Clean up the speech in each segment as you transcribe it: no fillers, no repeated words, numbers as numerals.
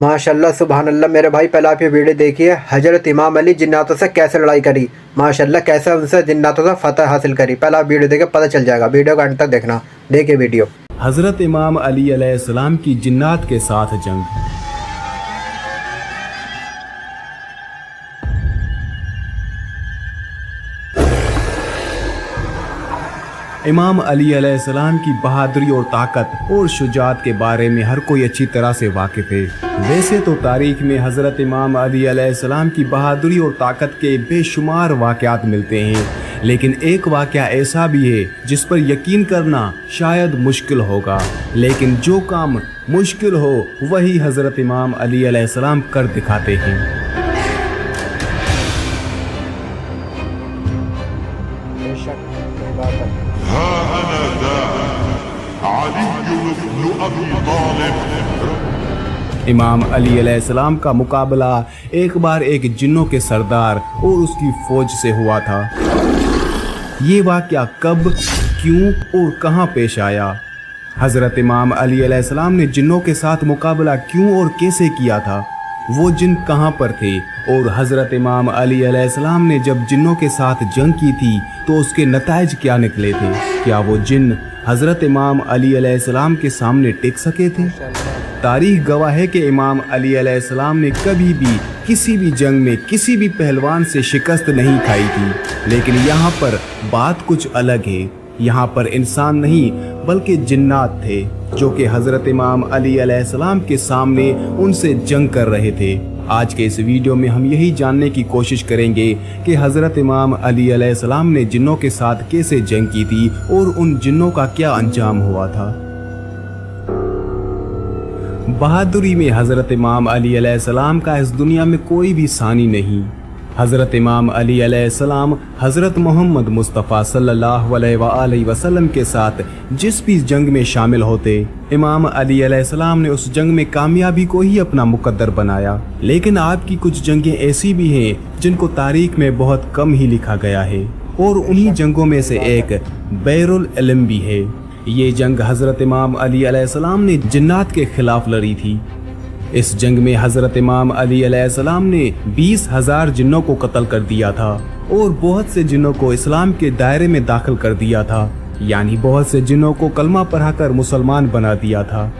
माशाल्लाह सुबहान अल्लाह। मेरे भाई पहले आप ये वीडियो देखिए, हजरत इमाम अली जिन्नातों से कैसे लड़ाई करी, माशाल्लाह कैसे उनसे जिन्नातों से फतह हासिल करी। पहले आप वीडियो देखिए, पता चल जाएगा। वीडियो को अंत तक देखना। देखिए वीडियो। हजरत इमाम अली अलैहिस्सलाम की जिन्नात के साथ जंग। इमाम अली अलैहिस्सलाम की बहादुरी और ताकत और शुजात के बारे में हर कोई अच्छी तरह से वाकिफ है। वैसे तो तारीख में हज़रत इमाम अली अलैहिस्सलाम की बहादुरी और ताकत के बेशुमार वाक़यात मिलते हैं, लेकिन एक वाक़या ऐसा भी है जिस पर यकीन करना शायद मुश्किल होगा, लेकिन जो काम मुश्किल हो वही हज़रत इमाम अली अलैहिस्सलाम कर दिखाते हैं। इमाम अली अलैहिस्सलाम का मुकाबला एक बार एक जिन्नों के सरदार और उसकी फौज से हुआ था। ये वाक़या कब, क्यों और कहाँ पेश आया? हज़रत इमाम अली अलैहिस्सलाम ने जिन्नों के साथ मुकाबला क्यों और कैसे किया था? वो जिन कहाँ पर थे? और हज़रत इमाम अली अलैहिस्सलाम ने जब जिन्नों के साथ जंग की थी तो उसके नताइज क्या निकले थे? क्या वो जिन्न हज़रत इमाम अली अलैहिस्सलाम के सामने टिक सके थे? तारीख गवाह है कि इमाम अली अलैहिस्सलाम ने कभी भी किसी भी जंग में किसी भी पहलवान से शिकस्त नहीं खाई थी, लेकिन यहाँ पर बात कुछ अलग है। यहाँ पर इंसान नहीं बल्कि जिन्नात थे जो कि हज़रत इमाम अली अलैहिस्सलाम के सामने उनसे जंग कर रहे थे। आज के इस वीडियो में हम यही जानने की कोशिश करेंगे कि हज़रत इमाम अली अलैहिस्सलाम ने जिन्नों के साथ कैसे जंग की थी और उन जिन्नों का क्या अंजाम हुआ था। बहादुरी में हज़रत इमाम अली अलैहिस्सलाम का इस दुनिया में कोई भी सानी नहीं। हज़रत इमाम अली अलैहिस्सलाम हज़रत मोहम्मद मुस्तफ़ा सल्लल्लाहु अलैहि वसल्लम के साथ जिस भी जंग में शामिल होते, इमाम अली अलैहिस्सलाम ने उस जंग में कामयाबी को ही अपना मुकद्दर बनाया। लेकिन आपकी कुछ जंगें ऐसी भी हैं जिनको तारीख में बहुत कम ही लिखा गया है, और उन्हीं जंगों में से एक बैरुल इल्म भी है। ये जंग हज़रत इमाम अली अलैहिस्सलाम ने जिन्नात के खिलाफ लड़ी थी। इस जंग में हज़रत इमाम अली अलैहिस्सलाम ने 20,000 जिन्नों को कत्ल कर दिया था और बहुत से जिन्नों को इस्लाम के दायरे में दाखिल कर दिया था, यानी बहुत से जिन्नों को कलमा पढ़ाकर मुसलमान बना दिया था।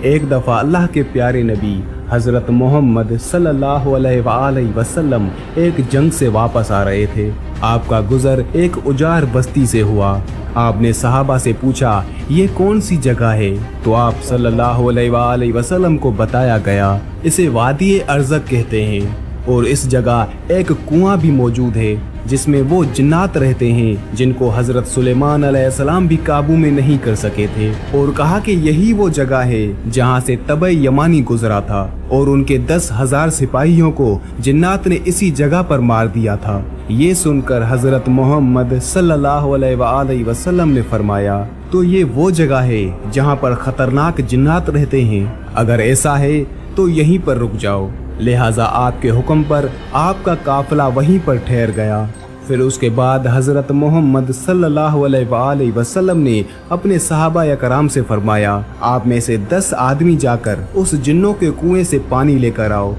एक दफ़ा अल्लाह के प्यारे नबी हज़रत मोहम्मद सल्लल्लाहु अलैहि वसल्लम एक जंग से वापस आ रहे थे। आपका गुज़र एक उजाड़ बस्ती से हुआ। आपने सहाबा से पूछा, ये कौन सी जगह है? तो आप सल्लल्लाहु अलैहि वसल्लम को बताया गया, इसे वादी अर्ज़क कहते हैं, और इस जगह एक कुआं भी मौजूद है जिसमें वो जिन्नात रहते हैं जिनको हज़रत सुलेमान अलैहिस्सलाम भी काबू में नहीं कर सके थे। और कहा कि यही वो जगह है जहाँ से तबे यमानी गुजरा था और उनके 10,000 सिपाहियों को जिन्नात ने इसी जगह पर मार दिया था। ये सुनकर हज़रत मोहम्मद सल्लल्लाहु अलैहि वसल्लम ने फरमाया, तो ये वो जगह है जहाँ पर खतरनाक जिन्नात रहते हैं। अगर ऐसा है तो यहीं पर रुक जाओ। लिहाजा आपके हुक्म पर आपका काफिला वहीं पर ठहर गया। फिर उसके बाद हज़रत मोहम्मद सल्लल्लाहु अलैहि वसल्लम ने अपने सहाबा कराम से फरमाया, आप में से 10 आदमी जाकर उस जिन्नों के कुएं से पानी लेकर आओ।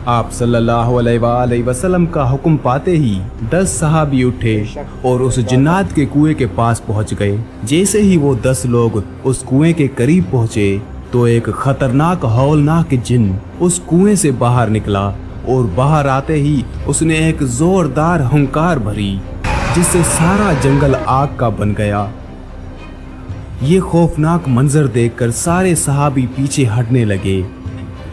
आप सल्लल्लाहु अलैहि वसल्लम का हुक्म पाते ही 10 सहाबी उठे और उस जिन्नात के कुएं के पास पहुंच गए। जैसे ही वो 10 लोग उस कुएं के करीब पहुंचे तो एक खतरनाक हौलनाक जिन्न उस कुएं से बाहर निकला, और बाहर आते ही उसने एक जोरदार हुंकार भरी जिससे सारा जंगल आग का बन गया। ये खौफनाक मंजर देखकर सारे सहाबी पीछे हटने लगे,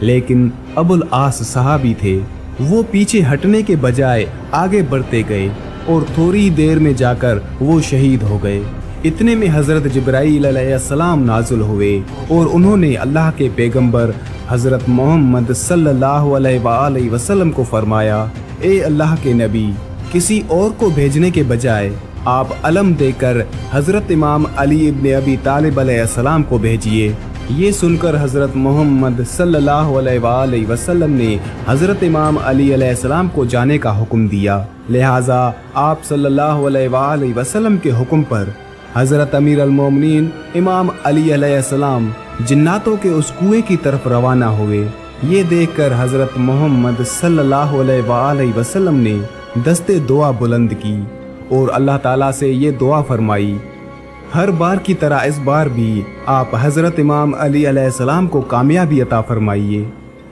लेकिन अबुल आस सहाबी थे, वो पीछे हटने के बजाय आगे बढ़ते गए और थोड़ी देर में जाकर वो शहीद हो गए। इतने में हज़रत जिब्राईल अलैहिस्सलाम नाज़िल हुए और उन्होंने अल्लाह के पैगंबर हज़रत मोहम्मद सल्लल्लाहु अलैहि वसल्लम को फरमाया, ए अल्लाह के नबी, किसी और को भेजने के बजाय आप अलम देकर हज़रत इमाम अली इब्न अबी तालिब अलैहिस्सलाम को भेजिए। ये सुनकर हज़रत मोहम्मद सल्लल्लाहु अलैहि वसल्लम ने हज़रत इमाम अली अलैहिस्सलाम को जाने का हुक्म दिया। लिहाजा आप सल्लल्लाहु अलैहि वसल्लम के हुक्म पर हज़रत अमीर अल मोमिनीन इमाम अली अलैहिस्सलाम जिन्नातों के उस कुएं की तरफ रवाना हुए। ये देखकर हजरत मोहम्मद सल्लल्लाहु अलैहि वसल्लम ने दस्ते दुआ बुलंद की और अल्लाह ताला से ये दुआ फरमाई, हर बार की तरह इस बार भी आप हजरत इमाम अली अलैहिस्सलाम को कामयाबी अता फरमाइए।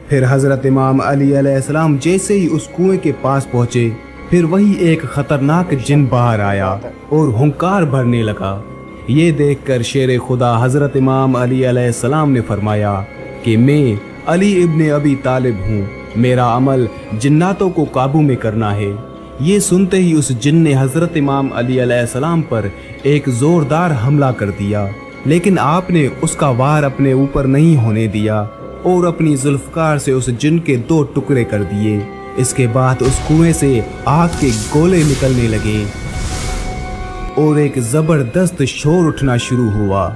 फिर हजरत इमाम अली अलैहिस्सलाम जैसे ही उस कुएं के पास पहुंचे, फिर वही एक खतरनाक जिन बाहर आया और हुंकार भरने लगा। ये देखकर शेर खुदा हजरत इमाम अली अलैहिस्सलाम ने फरमाया कि मैं अली इब्ने अबी तालिब हूँ, मेरा अमल जिन्नातों को काबू में करना है। ये सुनते ही उस जिन ने हजरत इमाम अली अलैहिस्सलाम पर एक जोरदार हमला कर दिया, लेकिन आपने उसका वार अपने ऊपर नहीं होने दिया और अपनी जुल्फकार से उस जिन के 2 टुकड़े कर दिए। इसके बाद उस कुएं से आग के गोले निकलने लगे और एक जबरदस्त शोर उठना शुरू हुआ।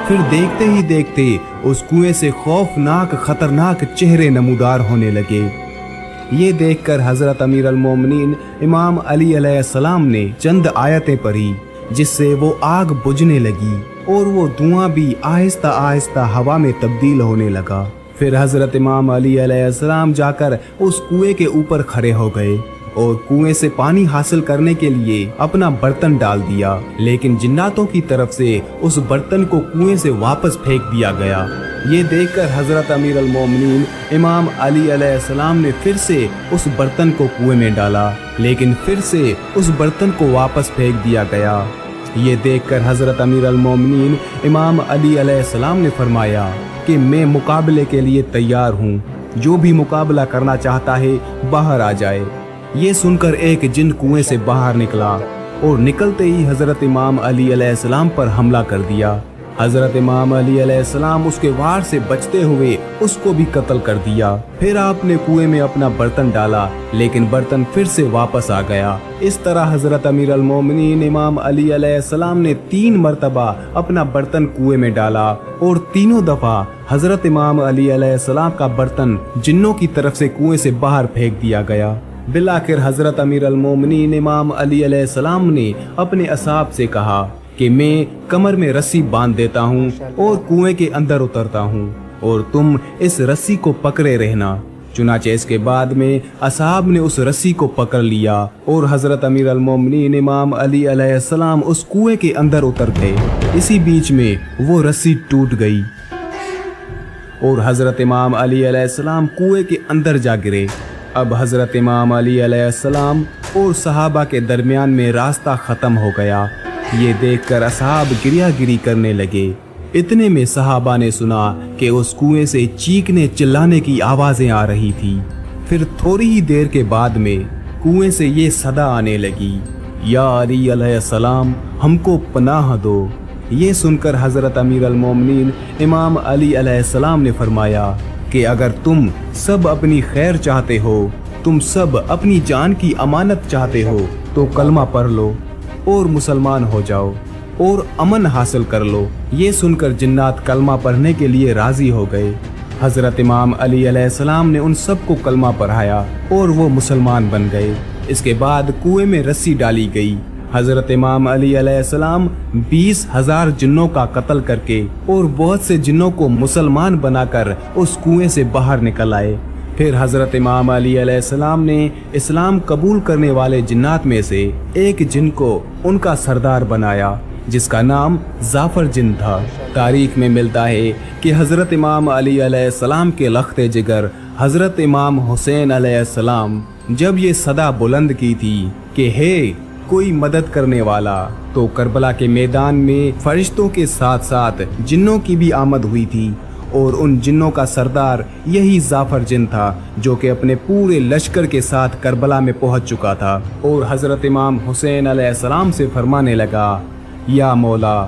फिर देखते ही देखते उस कुएं से खौफनाक खतरनाक चेहरे नमूदार होने लगे। ये देखकर हजरत अमीर अल मोमिनीन इमाम अली अलैहिस्सलाम ने चंद आयतें पढ़ी, जिससे वो आग बुझने लगी और वो धुआं भी आहिस्ता आहिस्ता हवा में तब्दील होने लगा। फिर हजरत इमाम अली अलैहिस्सलाम जाकर उस कुएं के ऊपर खड़े हो गए और कुएं से पानी हासिल करने के लिए अपना बर्तन डाल दिया, लेकिन जिन्नातों की तरफ से उस बर्तन को कुएं से वापस फेंक दिया गया। ये देखकर हजरत अमीर अल मोमिनीन इमाम अली अलैहिस्सलाम ने फिर से उस बर्तन को कुएं में डाला, लेकिन फिर से उस बर्तन को वापस फेंक दिया गया। ये देखकर हजरत अमीर अल मोमिनीन इमाम अली अलैहिस्सलाम ने फरमाया कि मैं मुकाबले के लिए तैयार हूँ, जो भी मुकाबला करना चाहता है बाहर आ जाए। ये सुनकर एक जिन कुएं से बाहर निकला और निकलते ही हजरत इमाम अली अलैहिस्सलाम पर हमला कर दिया। हजरत इमाम अली अलैहिस्सलाम उसके वार से बचते हुए उसको भी कत्ल कर दिया। फिर आपने कुएं में अपना बर्तन डाला, लेकिन बर्तन फिर से वापस आ गया। इस तरह हजरत अमीर अल मोमिनीन इमाम अली अलैहिस्सलाम ने 3 मरतबा अपना बर्तन कुएं में डाला और तीनों दफा हजरत इमाम अली अलैहिस्सलाम का बर्तन जिन्नों की तरफ से कुएं से बाहर फेंक दिया गया। बिलाखिर हजरत अमीर अल मोमिनीन इमाम अली अलैहिस्सलाम ने अपने असहाब से कहा कि मैं कमर में रस्सी बांध देता हूँ और कुएं के अंदर उतरता हूँ और तुम इस रस्सी को पकड़े रहना। चुनाचे इसके बाद में असहाब ने उस रस्सी को पकड़ लिया और हजरत अमीर अल मोमिनीन इमाम अली अलैहिस्सलाम उस कुएं के अंदर उतर गए। इसी बीच में वो रस्सी टूट गई और हजरत इमाम अली अलैहिस्सलाम कुएं के अंदर जा गिरे। अब हजरत इमाम अली अलैहिस्सलाम और सहाबा के दरमियान में रास्ता खत्म हो गया। ये देखकर असहाब गिरियागिरी करने लगे। इतने में सहाबा ने सुना कि उस कुएं से चीखने चिल्लाने की आवाजें आ रही थी। फिर थोड़ी ही देर के बाद में कुएं से ये सदा आने लगी, या अली अलैहिस्सलाम हमको पनाह दो। ये सुनकर हजरत अमीर अल मोमिनीन इमाम अली अलैहिस्सलाम ने फरमाया कि अगर तुम सब अपनी खैर चाहते हो, तुम सब अपनी जान की अमानत चाहते हो, तो कलमा पढ़ लो और मुसलमान हो जाओ और अमन हासिल कर लो। ये सुनकर जिन्नात कलमा पढ़ने के लिए राजी हो गए। हजरत इमाम अली अलैहिस्सलाम ने उन सबको कलमा पढ़ाया और वो मुसलमान बन गए। इसके बाद कुएं में रस्सी डाली गई। हजरत इमाम अली अलैहिस्सलाम 20,000 जिन्नों का कत्ल करके और बहुत से जिन्नों को मुसलमान बनाकर उस कुएं से बाहर निकल आए। फिर हजरत इमाम अली अलैहिस्सलाम ने इस्लाम कबूल करने वाले जिन्नात में से एक जिन को उनका सरदार बनाया, जिसका नाम जाफर जिन था। तारीख में मिलता है कि हजरत इमाम अली अलैहिस्सलाम के लख्ते जिगर हजरत इमाम हुसैन अलैहिस्सलाम जब ये सदा बुलंद की थी कि हे कोई मदद करने वाला, तो करबला के मैदान में फरिश्तों के साथ साथ जिन्नों की भी आमद हुई थी और उन जिन्नों का सरदार यही जाफर जिन था, जो कि अपने पूरे लश्कर के साथ करबला में पहुंच चुका था और हजरत इमाम हुसैन अलैहिस्सलाम से फरमाने लगा, या मौला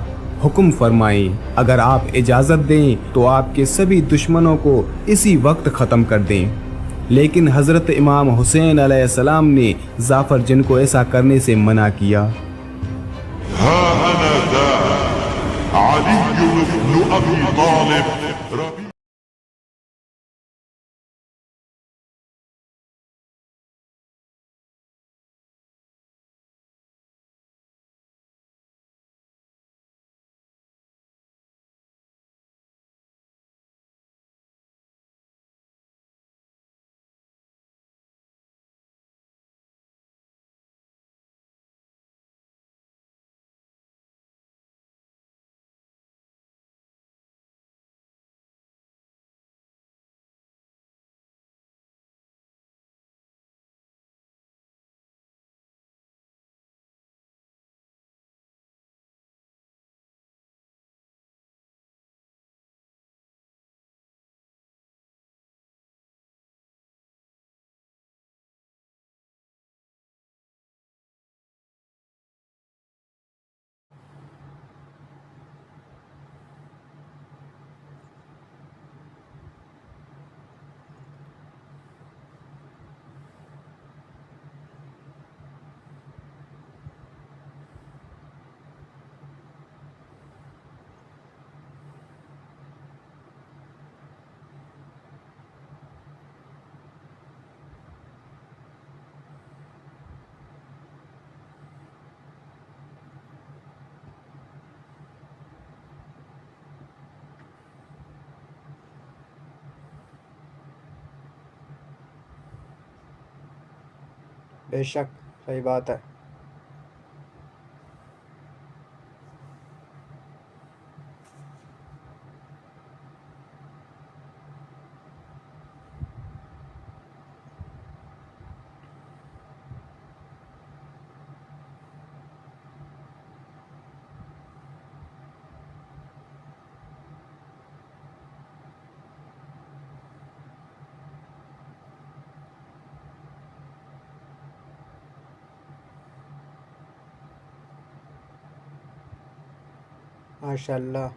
हुक्म फरमाएं, अगर आप इजाज़त दें तो आपके सभी दुश्मनों को इसी वक्त ख़त्म कर दें। लेकिन हजरत इमाम हुसैन अलैहिस्सलाम ने जाफर जिन को ऐसा करने से मना किया। بے شک صحیح بات ہے. ماشاء اللہ.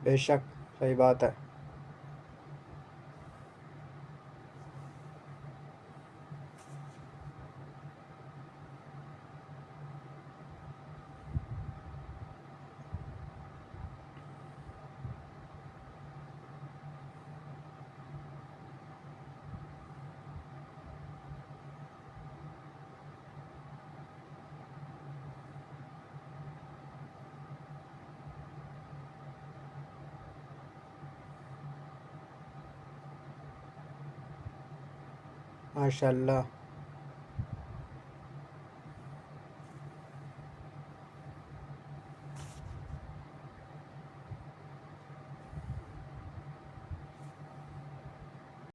بے شک صحیح بات ہے. ماشاء اللہ.